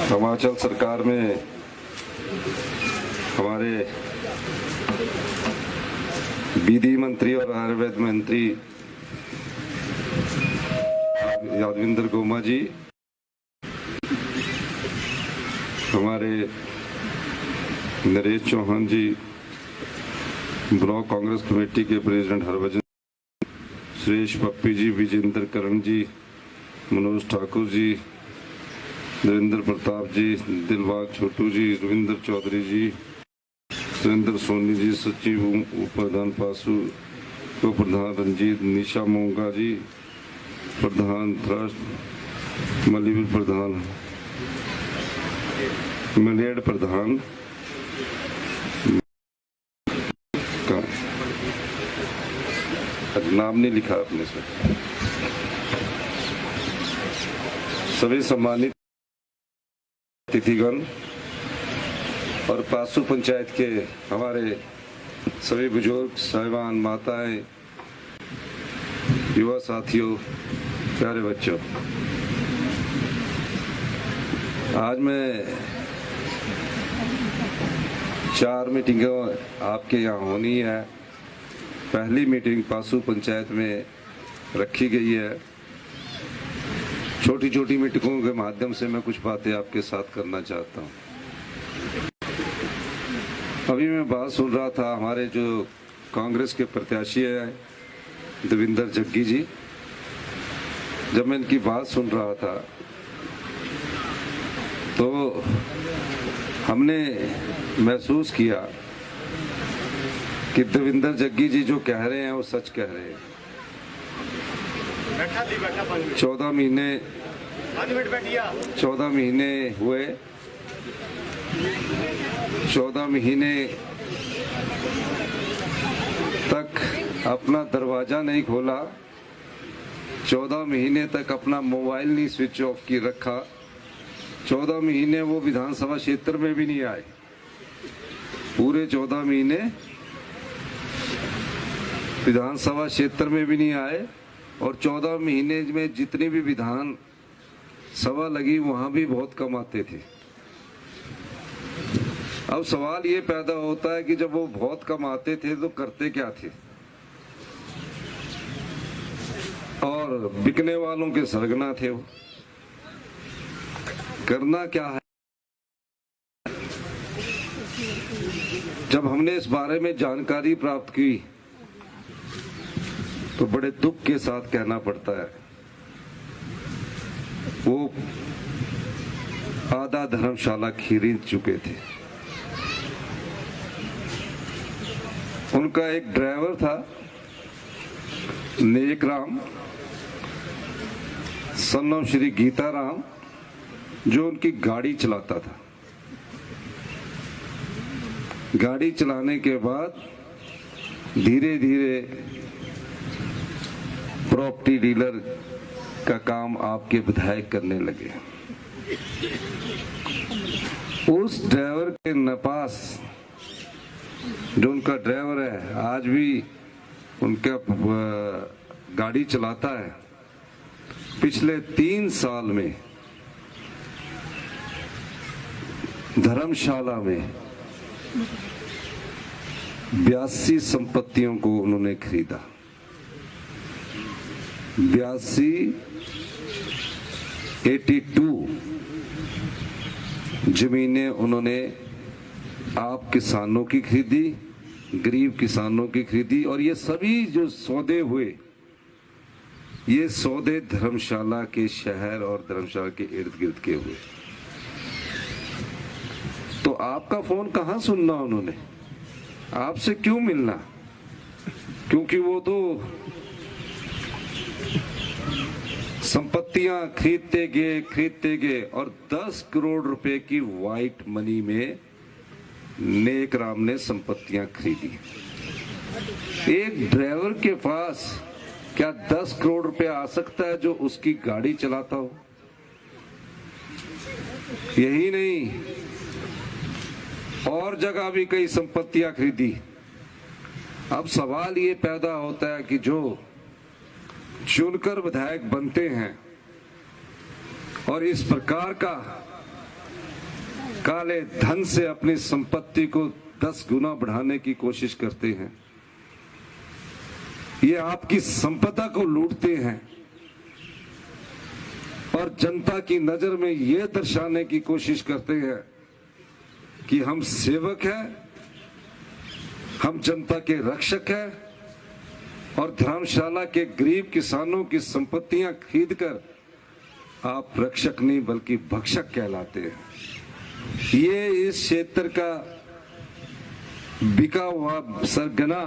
हिमाचल सरकार में हमारे विधि मंत्री और आयुर्वेद मंत्री यादविंदर गोमा जी, हमारे नरेश चौहान जी, ब्लॉक कांग्रेस कमेटी के प्रेसिडेंट हरभजन, सुरेश पप्पी जी, विजेंद्र करण जी, मनोज ठाकुर जी, नरेंद्र प्रताप जी, दिलबाग छोटू जी, रविंद्र चौधरी जी, सुरेंद्र सोनी जी, सचिव उप प्रधान पासु, उप प्रधान रंजीत, निशा मोंगा जी, प्रधान ट्रस्ट, मलिवीर प्रधान, मलेड प्रधान का नाम नहीं लिखा आपने से, सभी सम्मानित अतिथिगण और पासु पंचायत के हमारे सभी बुजुर्ग, साहिबान, माताएं, युवा साथियों, प्यारे बच्चों, आज मैं 4 मीटिंगें आपके यहाँ होनी है। पहली मीटिंग पासु पंचायत में रखी गई है। छोटी छोटी मीटिंगों के माध्यम से मैं कुछ बातें आपके साथ करना चाहता हूँ। अभी मैं बात सुन रहा था, हमारे जो कांग्रेस के प्रत्याशी हैं देवेंद्र जग्गी जी, जब मैं इनकी बात सुन रहा था तो हमने महसूस किया कि देवेंद्र जग्गी जी जो कह रहे हैं वो सच कह रहे हैं। 14 महीने हुए, 14 महीने तक अपना दरवाजा नहीं खोला, 14 महीने तक अपना मोबाइल नहीं स्विच ऑफ की रखा, 14 महीने वो विधानसभा क्षेत्र में भी नहीं आए। पूरे 14 महीने विधानसभा क्षेत्र में भी नहीं आए और 14 महीने में जितनी भी विधान सभा लगी वहां भी बहुत कम आते थे। अब सवाल ये पैदा होता है कि जब वो बहुत कम आते थे तो करते क्या थे, और बिकने वालों के सरगना थे वो, करना क्या है। जब हमने इस बारे में जानकारी प्राप्त की तो बड़े दुख के साथ कहना पड़ता है वो आधा धर्मशाला खरीद चुके थे। उनका एक ड्राइवर था नेकराम, सन ऑफ श्री गीताराम, जो उनकी गाड़ी चलाता था। गाड़ी चलाने के बाद धीरे धीरे प्रॉपर्टी डीलर का काम आपके विधायक करने लगे। उस ड्राइवर के नपास, जो उनका ड्राइवर है, आज भी उनका गाड़ी चलाता है, पिछले 3 साल में धर्मशाला में 82 संपत्तियों को उन्होंने खरीदा। 82 जमीनें उन्होंने आप किसानों की खरीदी, गरीब किसानों की खरीदी, और ये सभी जो सौदे हुए, ये सौदे धर्मशाला के शहर और धर्मशाला के इर्द गिर्द के हुए। तो आपका फोन कहाँ सुनना उन्होंने, आपसे क्यों मिलना, क्योंकि वो तो संपत्तियां खरीदते गए और 10 करोड़ रुपए की व्हाइट मनी में नेकराम ने संपत्तियां खरीदी। एक ड्राइवर के पास क्या 10 करोड़ रुपए आ सकता है जो उसकी गाड़ी चलाता हो? यही नहीं, और जगह भी कई संपत्तियां खरीदी। अब सवाल ये पैदा होता है कि जो चुनकर विधायक बनते हैं और इस प्रकार का काले धन से अपनी संपत्ति को 10 गुना बढ़ाने की कोशिश करते हैं, ये आपकी संपदा को लूटते हैं और जनता की नजर में ये दर्शाने की कोशिश करते हैं कि हम सेवक हैं, हम जनता के रक्षक हैं और धर्मशाला के गरीब किसानों की संपत्तियां खरीदकर आप रक्षक नहीं बल्कि भक्षक कहलाते हैं। ये इस क्षेत्र का बिका हुआ सरगना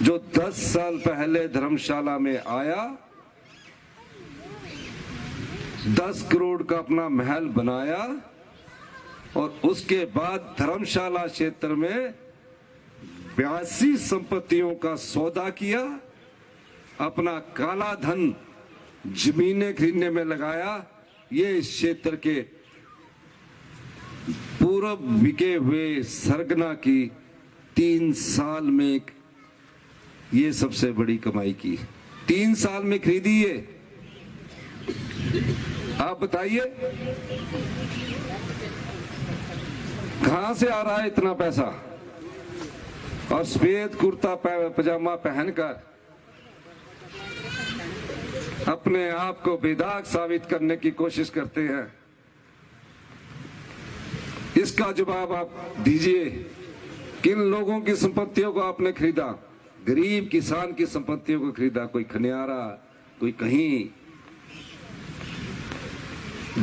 जो 10 साल पहले धर्मशाला में आया, 10 करोड़ का अपना महल बनाया और उसके बाद धर्मशाला क्षेत्र में 82 संपत्तियों का सौदा किया, अपना काला धन जमीनें खरीदने में लगाया। ये इस क्षेत्र के पूर्व बिके हुए सरगना की 3 साल में ये सबसे बड़ी कमाई की। 3 साल में खरीदी ये। आप बताइए कहां से आ रहा है इतना पैसा? और सफेद कुर्ता पजामा पहनकर अपने आप को बेदाग साबित करने की कोशिश करते हैं। इसका जवाब आप दीजिए। किन लोगों की संपत्तियों को आपने खरीदा? गरीब किसान की संपत्तियों को खरीदा, कोई खनियारा, कोई कहीं।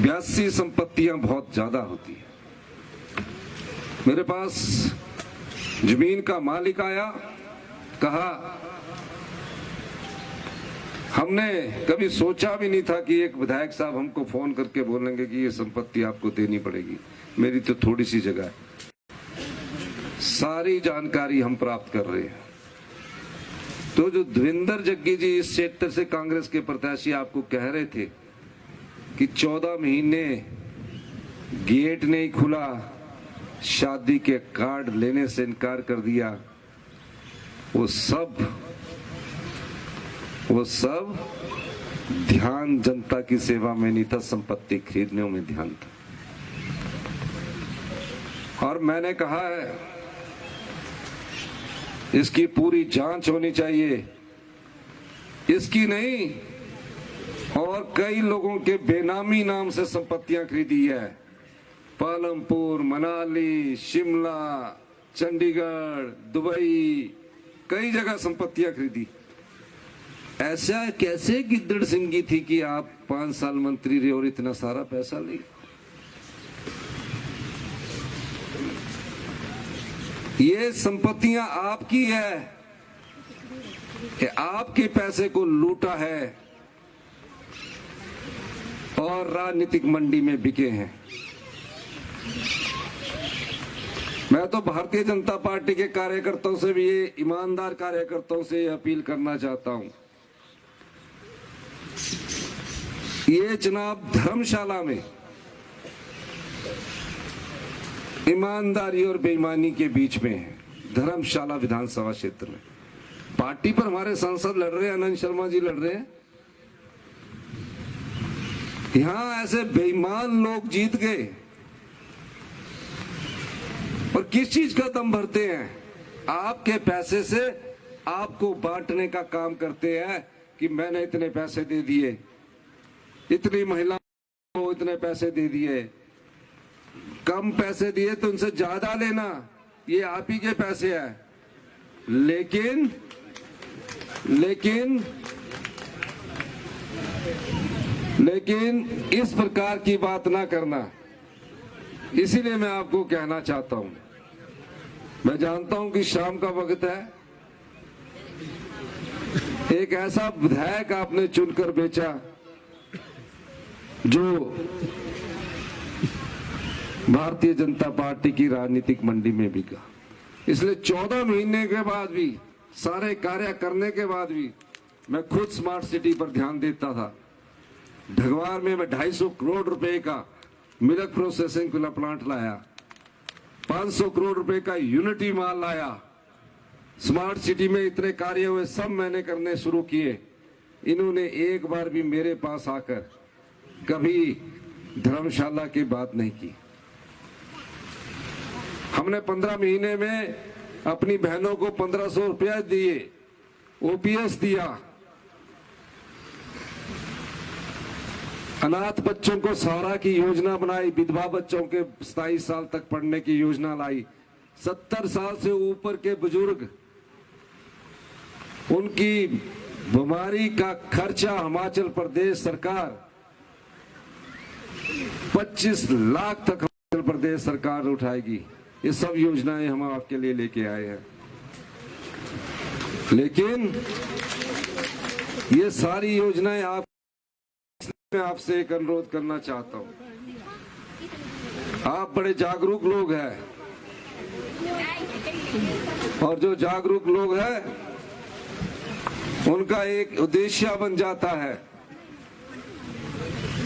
82 संपत्तियां बहुत ज्यादा होती है। मेरे पास जमीन का मालिक आया, कहा हमने कभी सोचा भी नहीं था कि एक विधायक साहब हमको फोन करके बोलेंगे कि ये संपत्ति आपको देनी पड़ेगी, मेरी तो थोड़ी सी जगह है। सारी जानकारी हम प्राप्त कर रहे हैं। तो जो देवेंद्र जग्गी जी इस क्षेत्र से कांग्रेस के प्रत्याशी आपको कह रहे थे कि 14 महीने गेट नहीं खुला, शादी के कार्ड लेने से इनकार कर दिया, वो सब ध्यान जनता की सेवा में नहीं था, संपत्ति खरीदने में ध्यान था। और मैंने कहा है इसकी पूरी जांच होनी चाहिए, इसकी नहीं और कई लोगों के बेनामी नाम से संपत्तियां खरीदी है। पालमपुर, मनाली, शिमला, चंडीगढ़, दुबई, कई जगह संपत्तियां खरीदी। ऐसा कैसे गिद्दड़ सिंगी थी कि आप 5 साल मंत्री रहे और इतना सारा पैसा ले? ये संपत्तियां आपकी है, ये आपके पैसे को लूटा है और राजनीतिक मंडी में बिके हैं। मैं तो भारतीय जनता पार्टी के कार्यकर्ताओं से भी, ये ईमानदार कार्यकर्ताओं से ये अपील करना चाहता हूं, ये चुनाव धर्मशाला में ईमानदारी और बेईमानी के बीच में है। धर्मशाला विधानसभा क्षेत्र में पार्टी पर हमारे सांसद लड़ रहे हैं, आनंद शर्मा जी लड़ रहे हैं। यहां ऐसे बेईमान लोग जीत गए और किस चीज का दम भरते हैं? आपके पैसे से आपको बांटने का काम करते हैं कि मैंने इतने पैसे दे दिए, इतनी महिलाओं को इतने पैसे दे दिए, कम पैसे दिए तो उनसे ज्यादा लेना, ये आप ही के पैसे हैं। लेकिन इस प्रकार की बात ना करना। इसीलिए मैं आपको कहना चाहता हूं, मैं जानता हूं कि शाम का वक्त है, एक ऐसा विधायक आपने चुनकर बेचा जो भारतीय जनता पार्टी की राजनीतिक मंडी में बिका। इसलिए 14 महीने के बाद भी, सारे कार्य करने के बाद भी मैं खुद स्मार्ट सिटी पर ध्यान देता था। ढगवार में मैं 250 करोड़ रुपए का मिल्क प्रोसेसिंग प्लांट लाया, 500 करोड़ रुपए का यूनिटी माल लाया, स्मार्ट सिटी में इतने कार्य हुए, सब मैंने करने शुरू किए। इन्होंने एक बार भी मेरे पास आकर कभी धर्मशाला की बात नहीं की। हमने 15 महीने में अपनी बहनों को 1500 रुपया दिए, ओपीएस दिया, अनाथ बच्चों को सहारा की योजना बनाई, विधवा बच्चों के 27 साल तक पढ़ने की योजना लाई। 70 साल से ऊपर के बुजुर्ग, उनकी बीमारी का खर्चा हिमाचल प्रदेश सरकार 25 लाख तक हिमाचल प्रदेश सरकार उठाएगी। ये सब योजनाएं हम आपके लिए लेके आए हैं। लेकिन ये सारी योजनाएं मैं आपसे एक अनुरोध करना चाहता हूं। आप बड़े जागरूक लोग हैं, और जो जागरूक लोग हैं उनका एक उद्देश्य बन जाता है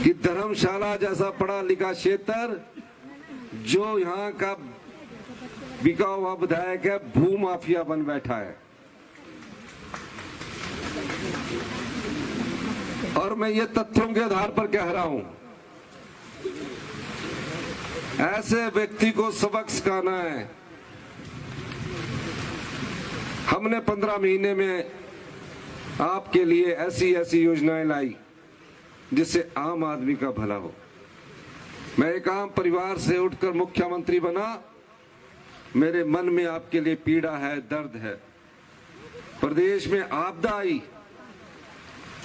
कि धर्मशाला जैसा पढ़ा लिखा क्षेत्र, जो यहाँ का बिका हुआ विधायक है, भू माफिया बन बैठा है। और मैं ये तथ्यों के आधार पर कह रहा हूं, ऐसे व्यक्ति को सबक सिखाना है। हमने 15 महीने में आपके लिए ऐसी ऐसी योजनाएं लाई जिससे आम आदमी का भला हो। मैं एक आम परिवार से उठकर मुख्यमंत्री बना, मेरे मन में आपके लिए पीड़ा है, दर्द है। प्रदेश में आपदा आई,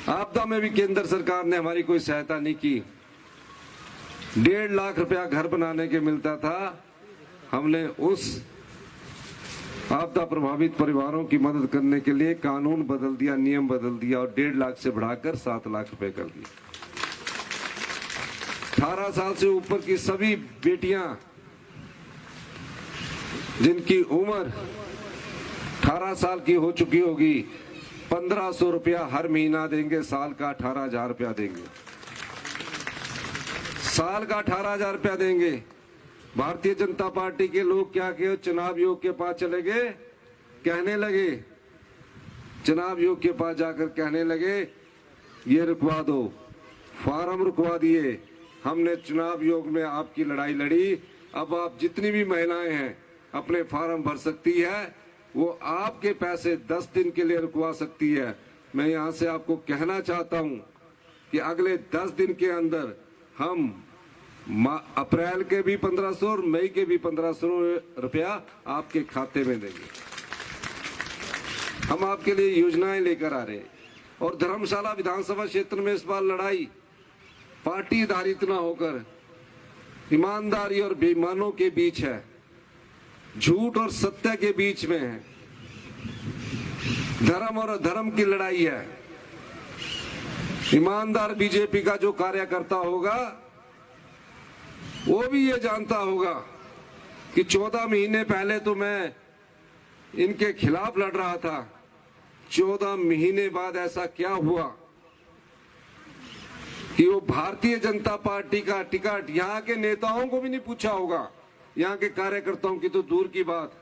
आपदा में भी केंद्र सरकार ने हमारी कोई सहायता नहीं की। 1.5 लाख रुपया घर बनाने के मिलता था, हमने उस आपदा प्रभावित परिवारों की मदद करने के लिए कानून बदल दिया, नियम बदल दिया और 1.5 लाख से बढ़ाकर 7 लाख रुपए कर दिए। 18 साल से ऊपर की सभी बेटियां जिनकी उम्र 18 साल की हो चुकी होगी, 1500 रुपया हर महीना देंगे, साल का 18,000 रुपया देंगे, साल का 18,000 रुपया देंगे। भारतीय जनता पार्टी के लोग क्या किए, चुनाव आयोग के पास चले गए, कहने लगे, चुनाव आयोग के पास जाकर कहने लगे ये रुकवा दो, फार्म रुकवा दिए। हमने चुनाव आयोग में आपकी लड़ाई लड़ी, अब आप जितनी भी महिलाएं हैं अपने फार्म भर सकती है, वो आपके पैसे 10 दिन के लिए रुकवा सकती है। मैं यहां से आपको कहना चाहता हूं कि अगले 10 दिन के अंदर हम अप्रैल के भी 1500 और मई के भी 1500 रुपया आपके खाते में देंगे। हम आपके लिए योजनाएं लेकर आ रहे हैं। और धर्मशाला विधानसभा क्षेत्र में इस बार लड़ाई पार्टी आधारित न होकर ईमानदारी और बेईमानों के बीच है, झूठ और सत्य के बीच में है, धर्म और अधर्म की लड़ाई है। ईमानदार बीजेपी का जो कार्यकर्ता होगा वो भी ये जानता होगा कि 14 महीने पहले तो मैं इनके खिलाफ लड़ रहा था, 14 महीने बाद ऐसा क्या हुआ कि वो भारतीय जनता पार्टी का टिकट यहाँ के नेताओं को भी नहीं पूछा होगा, यहाँ के कार्यकर्ताओं की तो दूर की बात।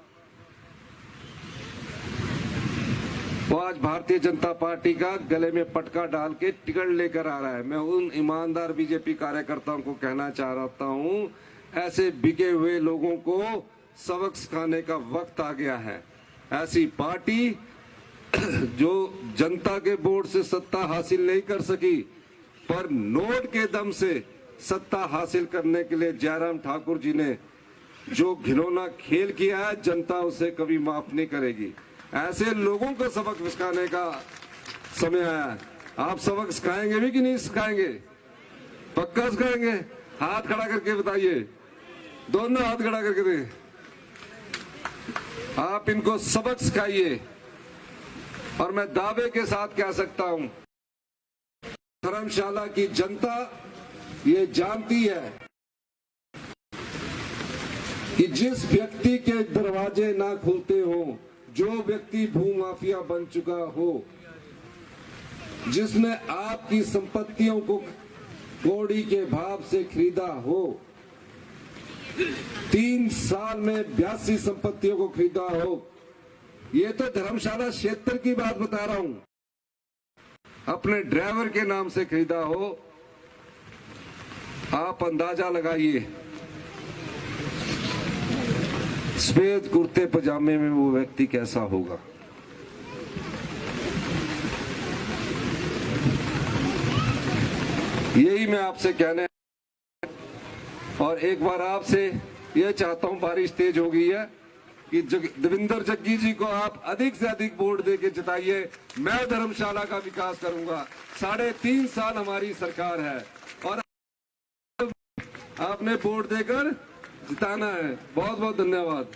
वो आज भारतीय जनता पार्टी का गले में पटका डाल के टिकट लेकर आ रहा है। मैं उन ईमानदार बीजेपी कार्यकर्ताओं को कहना चाह रहा हूं, ऐसे बिके हुए लोगों को सबक सिखाने का वक्त आ गया है। ऐसी पार्टी जो जनता के वोट से सत्ता हासिल नहीं कर सकी, पर नोट के दम से सत्ता हासिल करने के लिए जयराम ठाकुर जी ने जो घिनौना खेल किया है, जनता उसे कभी माफ नहीं करेगी। ऐसे लोगों को सबक सिखाने का समय आया है। आप सबक सिखाएंगे भी कि नहीं सिखाएंगे? पक्का सिखाएंगे? हाथ खड़ा करके बताइए, दोनों हाथ खड़ा करके दें। आप इनको सबक सिखाइए। और मैं दावे के साथ कह सकता हूं, धर्मशाला की जनता ये जानती है कि जिस व्यक्ति के दरवाजे ना खुलते हो, जो व्यक्ति भूमाफिया बन चुका हो, जिसने आपकी संपत्तियों को कौड़ी के भाव से खरीदा हो, 3 साल में 82 संपत्तियों को खरीदा हो। ये तो धर्मशाला क्षेत्र की बात बता रहा हूं, अपने ड्राइवर के नाम से खरीदा हो। आप अंदाजा लगाइए सफेद कुर्ते पजामे में वो व्यक्ति कैसा होगा। यही मैं आपसे कहने और एक बार आपसे ये चाहता हूं, बारिश तेज हो गई है, कि देवेंद्र जग्गी जी को आप अधिक से अधिक वोट देके जिताइए। मैं धर्मशाला का विकास करूंगा। 3.5 साल हमारी सरकार है और आपने वोट देकर जिताना है। बहुत बहुत धन्यवाद।